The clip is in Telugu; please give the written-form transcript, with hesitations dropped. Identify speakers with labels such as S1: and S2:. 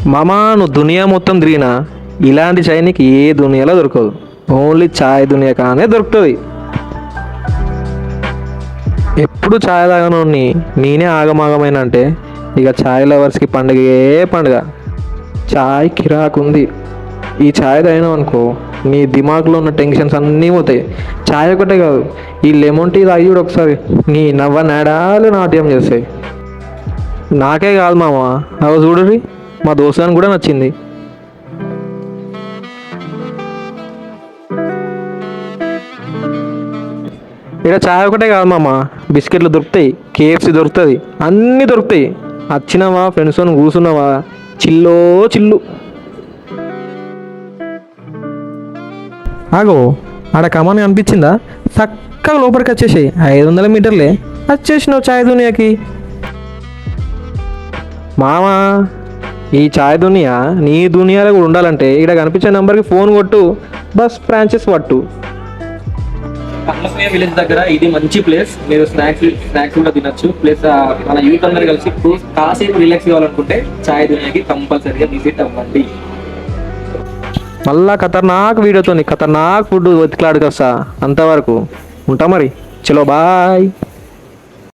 S1: మామా నువ్వు దునియా మొత్తం తిరిగినా ఇలాంటి చాయ్ నీకు ఏ దునియాలో దొరకదు. ఓన్లీ చాయ్ దునియా కానే దొరుకుతుంది. ఎప్పుడు చాయ్ తాగనోడిని నేనే ఆగమాగమైన అంటే ఇక చాయ్ లవర్స్కి పండుగే పండుగ. చాయ్ కిరాకుంది. ఈ చాయ్ తాగినావు అనుకో నీ దిమాగ్లో ఉన్న టెన్షన్స్ అన్నీ పోతాయి. చాయ్ ఒకటే కాదు, ఈ లెమన్ టీ తాగి కూడా ఒకసారి నీ నవ్వ నాడాలు నాట్యం చేస్తాయి. నాకే కాదు మామ, అవి చూడరి మా దోస్తానికి కూడా నచ్చింది. ఇక్కడ చాయ్ ఒకటే కాదు మామ, బిస్కెట్లు దొరుకుతాయి, కేఎఫ్సి దొరుకుతుంది, అన్నీ దొరుకుతాయి. వచ్చినావా ఫ్రెండ్స్తో కూర్చున్నావా చిల్లో చిల్లు. ఆగో ఆడ కమాన్ అనిపించిందా? చక్కగా లోపలికి వచ్చేసాయి. 500 మీటర్లే వచ్చేసినావు చాయ్ దునియాకి. మామా ఈ చాయ్ దునియా నీ దునియాలో కూడా ఉండాలంటే ఇక్కడ కనిపించే నెంబర్కి ఫోన్ కొట్టు, బస్ ఫ్రాంచైజ్ పట్టు.
S2: కమలప్రియ విలేజ్ దగ్గర ఇది మంచి ప్లేస్. మీరు స్నాక్స్ కూడా తినొచ్చు. ప్లస్ మన యూత్ అందరు కలిసి కాసేపు రిలాక్స్ కావాలనుకుంటే చాయ్ దునియాకి కంపల్సరీగా విజిట్ అవ్వండి.
S1: మళ్ళా ఖతర్నాక్ వీడియోతో ఖతర్నాక్ ఫుడ్ వెతికిలాడుకొస్తా. అంతవరకు ఉంటా మరి. చలో బాయ్.